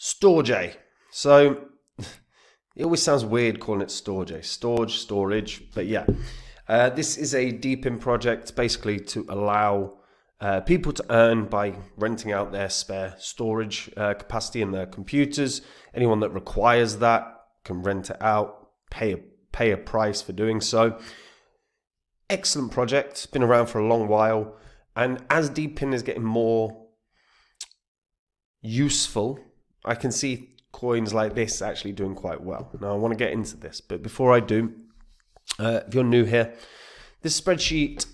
Storj. So it always sounds weird calling it Storj. Storage. But yeah, this is a deep in project basically to allow people to earn by renting out their spare storage capacity in their computers. Anyone that requires that can rent it out, pay a price for doing so. Excellent project. It's been around for a long while. And as Deepin is getting more useful, I can see coins like this actually doing quite well. Now I want to get into this, but before I do, if you're new here, this spreadsheet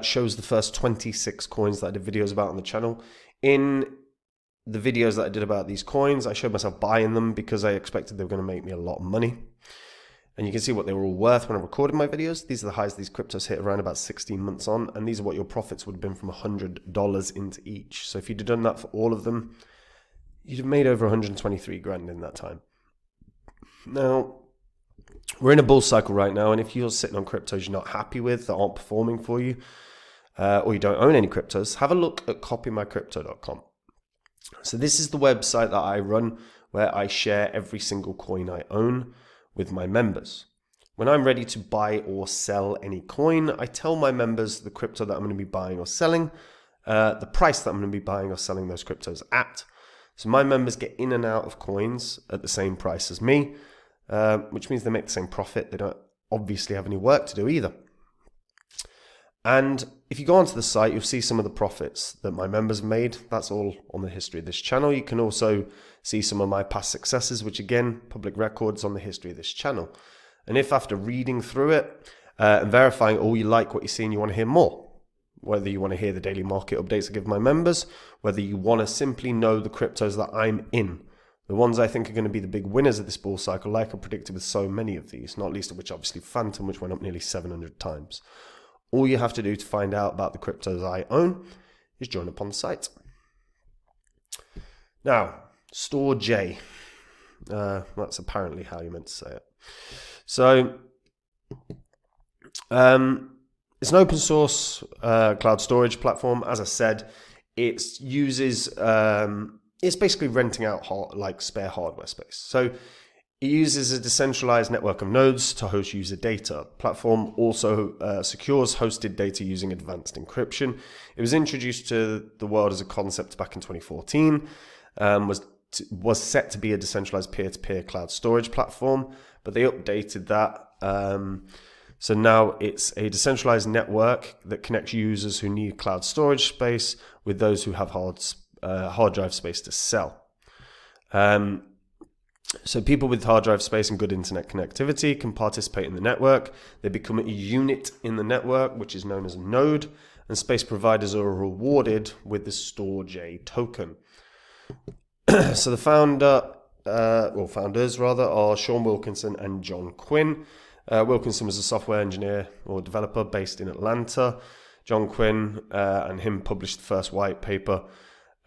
shows the first 26 coins that I did videos about on the channel. In the videos that I did about these coins, I showed myself buying them because I expected they were going to make me a lot of money. And you can see what they were all worth when I recorded my videos. These are the highs these cryptos hit around about 16 months on, and these are what your profits would have been from $100 into each. So if you'd have done that for all of them, you'd have made over 123 grand in that time. Now, we're in a bull cycle right now, and if you're sitting on cryptos you're not happy with, that aren't performing for you, or you don't own any cryptos, have a look at copymycrypto.com. So this is the website that I run where I share every single coin I own with my members. When I'm ready to buy or sell any coin, I tell my members the crypto that I'm going to be buying or selling, the price that I'm going to be buying or selling those cryptos at. So my members get in and out of coins at the same price as me, which means they make the same profit. They don't obviously have any work to do either. And if you go onto the site, you'll see some of the profits that my members made. That's all on the history of this channel. You can also see some of my past successes, which again, public records on the history of this channel. And if after reading through it and verifying, you like what you see and you want to hear more, whether you want to hear the daily market updates I give my members, whether you want to simply know the cryptos that I'm in, the ones I think are going to be the big winners of this bull cycle, like I predicted with so many of these, not least of which obviously Phantom, which went up nearly 700 times. All you have to do to find out about the cryptos I own is join up on the site. Now, Storj. That's apparently how you meant to say it. So, it's an open source cloud storage platform. As I said, it uses, it's basically renting out spare hardware space. So it uses a decentralized network of nodes to host user data. Platform also secures hosted data using advanced encryption. It was introduced to the world as a concept back in 2014, was set to be a decentralized peer-to-peer cloud storage platform, but they updated that. So now it's a decentralized network that connects users who need cloud storage space with those who have hard drive space to sell. So people with hard drive space and good internet connectivity can participate in the network. They become a unit in the network, which is known as a node, and space providers are rewarded with the Storj token. So the founders are Sean Wilkinson and John Quinn. Wilkinson was a software engineer or developer based in Atlanta. John Quinn and him published the first white paper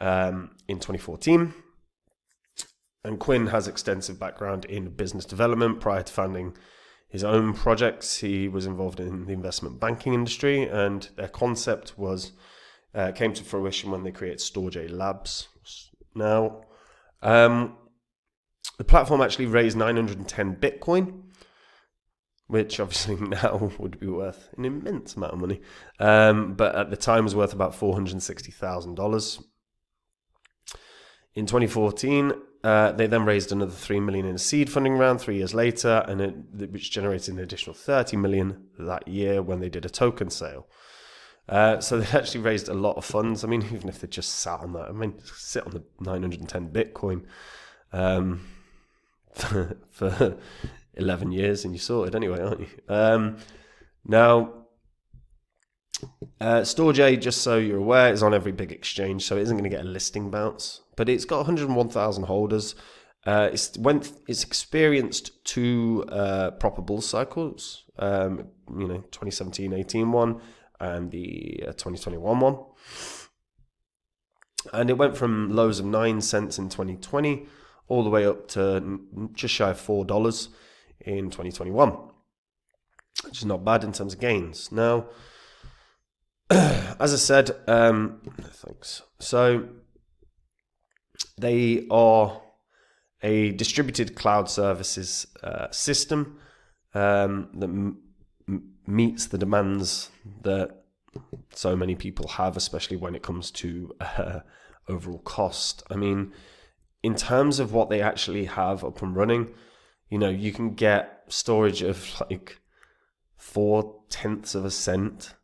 in 2014. And Quinn has extensive background in business development. Prior to founding his own projects, he was involved in the investment banking industry, and their concept came to fruition when they created Storj Labs. Now, the platform actually raised 910 Bitcoin, which obviously now would be worth an immense amount of money, but at the time was worth about $460,000. In 2014, they then raised another $3 million in a seed funding round 3 years later, which generated an additional $30 million that year when they did a token sale. So they actually raised a lot of funds. I mean, even if they just sat on that, sit on the 910 Bitcoin for 11 years and you're sorted anyway, aren't you? Now, Storj, just so you're aware, is on every big exchange, so it isn't going to get a listing bounce. But it's got 101,000 holders. It's experienced 2 proper bull cycles. 2017-18 one and the 2021 one. And it went from lows of 9 cents in 2020 all the way up to just shy of $4 in 2021, which is not bad in terms of gains. Now, as I said, thanks. So they are a distributed cloud services system that meets the demands that so many people have, especially when it comes to overall cost. I mean, in terms of what they actually have up and running, you can get storage of like 0.4 of a cent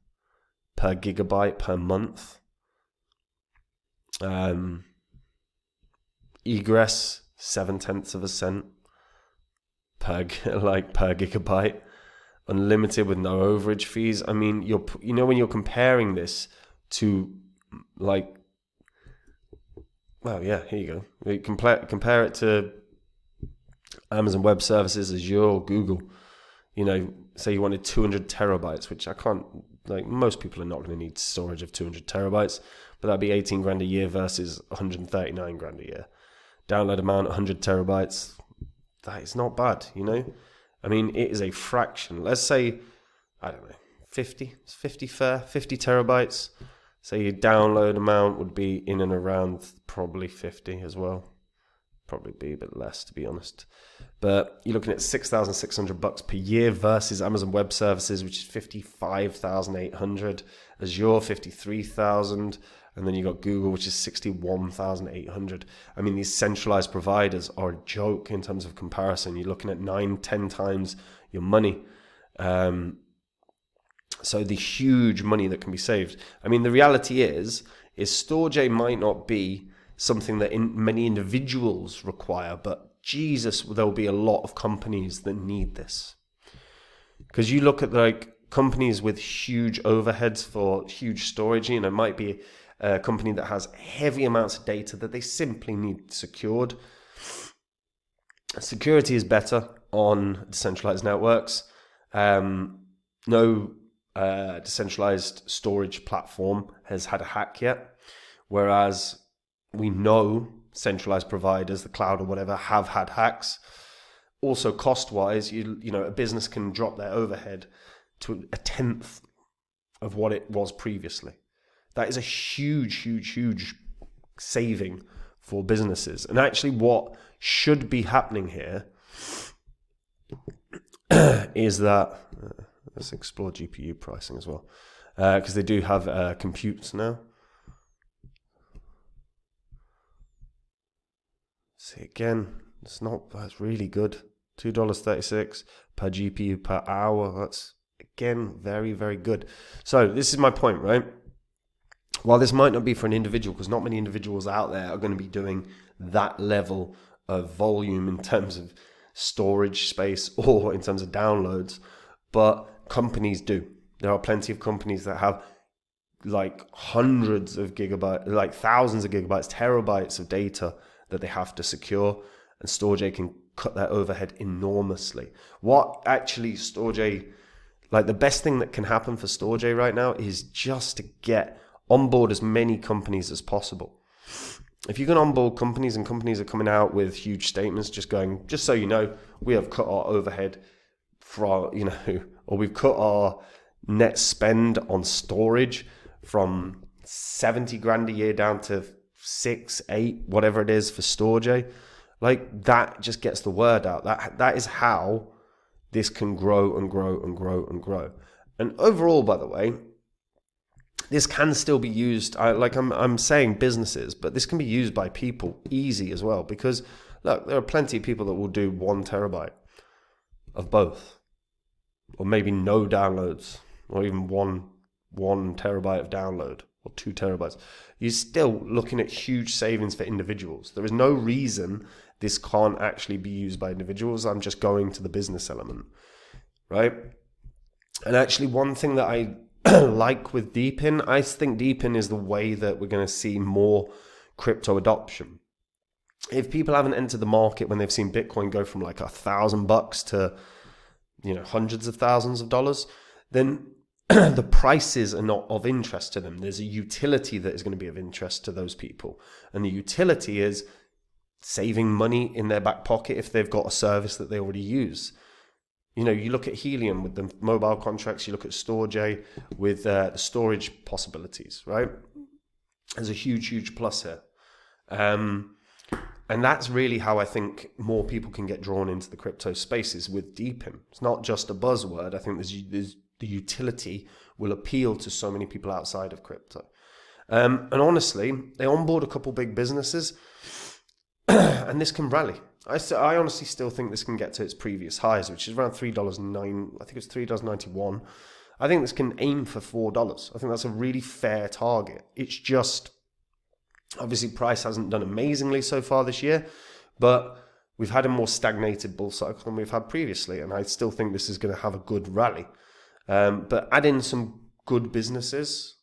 per gigabyte per month. Egress 0.7 of a cent per gigabyte. Unlimited with no overage fees. I mean, when you're comparing this to like, well, yeah, here you go. You compare it to Amazon Web Services, Azure, or Google. Say you wanted 200 terabytes, which I can't, like, most people are not going to need storage of 200 terabytes, but that'd be 18 grand a year versus 139 grand a year. Download amount, 100 terabytes. That is not bad, I mean, it is a fraction. Let's say, I don't know, 50. Is 50 fair? 50 terabytes. So your download amount would be in and around probably 50 as well. Probably be a bit less, to be honest. But you're looking at $6,600 per year versus Amazon Web Services, which is 55,800. Azure, 53,000. And then you got Google, which is 61,800. I mean, these centralized providers are a joke in terms of comparison. You're looking at 9-10 times your money. So the huge money that can be saved. I mean, the reality is Storj might not be something that many individuals require, but Jesus, there'll be a lot of companies that need this. Because you look at like companies with huge overheads for huge storage, it might be a company that has heavy amounts of data that they simply need secured. Security is better on decentralized networks. No decentralized storage platform has had a hack yet, whereas we know centralized providers, the cloud or whatever, have had hacks. Also, cost-wise, a business can drop their overhead to 1/10 of what it was previously. That is a huge, huge, huge saving for businesses. And actually what should be happening here is that, let's explore GPU pricing as well, because they do have computes now. See, again, that's really good. $2.36 per GPU per hour. That's, again, very, very good. So this is my point, right? While this might not be for an individual, because not many individuals out there are going to be doing that level of volume in terms of storage space or in terms of downloads, but companies do. There are plenty of companies that have like hundreds of gigabytes, like thousands of gigabytes, terabytes of data that they have to secure, and Storj can cut their overhead enormously. What actually Storj, like the best thing that can happen for Storj right now is just to get on board as many companies as possible. If you can onboard companies and companies are coming out with huge statements, just so you know, we have cut our overhead from, or we've cut our net spend on storage from 70 grand a year down to 6, 8, whatever it is for Storj. Like, that just gets the word out. That is how this can grow and grow and grow and grow. And overall, by the way, this can still be used, I'm saying businesses, but this can be used by people easy as well, because look, there are plenty of people that will do 1 terabyte of both, or maybe no downloads, or even one terabyte of download, or 2 terabytes. You're still looking at huge savings for individuals. There is no reason this can't actually be used by individuals. I'm just going to the business element, right? And actually, one thing that I like with Deepin, I think Deepin is the way that we're going to see more crypto adoption. If people haven't entered the market when they've seen Bitcoin go from like $1,000 to, hundreds of thousands of dollars, then the prices are not of interest to them. There's a utility that is going to be of interest to those people. And the utility is saving money in their back pocket if they've got a service that they already use. You look at Helium with the mobile contracts, you look at Storj with the storage possibilities, right? There's a huge, huge plus here. And that's really how I think more people can get drawn into the crypto spaces with deepin. It's not just a buzzword. I think there's the utility will appeal to so many people outside of crypto. And honestly, they onboard a couple big businesses and this can rally. I honestly still think this can get to its previous highs, which is around $3.09. I think it's $3.91. I think this can aim for $4. I think that's a really fair target. It's just, obviously, price hasn't done amazingly so far this year, but we've had a more stagnated bull cycle than we've had previously, and I still think this is going to have a good rally. But add in some good businesses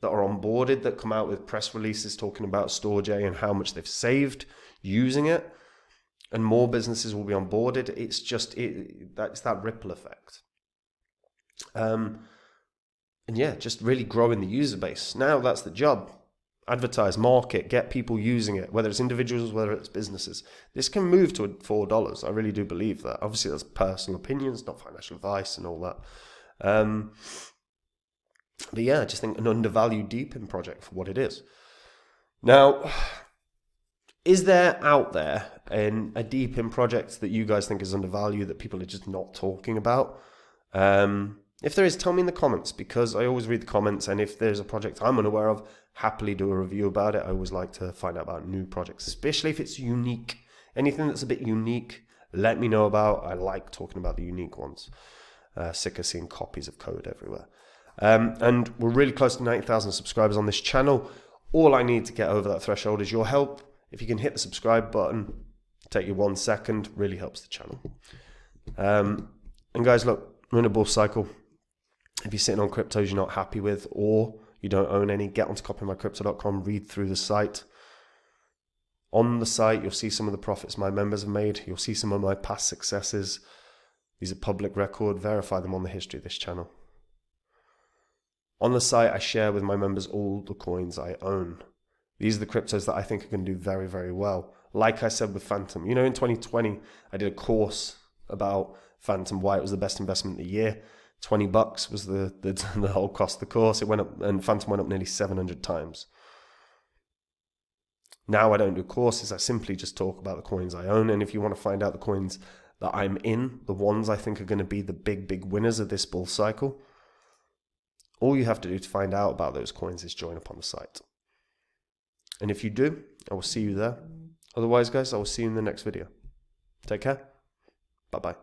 that are onboarded, that come out with press releases talking about Storj and how much they've saved using it, and more businesses will be onboarded. It's just that's that ripple effect. And yeah, just really growing the user base. Now that's the job. Advertise, market, get people using it, whether it's individuals, whether it's businesses. This can move to $4. I really do believe that. Obviously, that's personal opinions, not financial advice and all that. But yeah, I just think an undervalued deepin project for what it is. Now, is there out there a deepin project that you guys think is undervalued that people are just not talking about? If there is, tell me in the comments, because I always read the comments, and if there's a project I'm unaware of, happily do a review about it. I always like to find out about new projects, especially if it's unique. Anything that's a bit unique, let me know about. I like talking about the unique ones. Sick of seeing copies of code everywhere. And we're really close to 90,000 subscribers on this channel. All I need to get over that threshold is your help. If you can hit the subscribe button, take you 1 second, really helps the channel. And guys, look, we're in a bull cycle. If you're sitting on cryptos you're not happy with, or you don't own any, get onto copymycrypto.com, read through the site. On the site, you'll see some of the profits my members have made. You'll see some of my past successes. These are public record. Verify them on the history of this channel. On the site, I share with my members all the coins I own. These are the cryptos that I think are going to do very, very well. Like I said with Phantom. You know, in 2020, I did a course about Phantom, why it was the best investment of the year. $20 was the whole cost of the course. It went up, and Phantom went up nearly 700 times. Now I don't do courses. I simply just talk about the coins I own. And if you want to find out the coins that I'm in, the ones I think are going to be the big winners of this bull cycle, all you have to do to find out about those coins is join up on the site. And if you do, I will see you there. Otherwise, guys, I will see you in the next video. Take care. Bye-bye.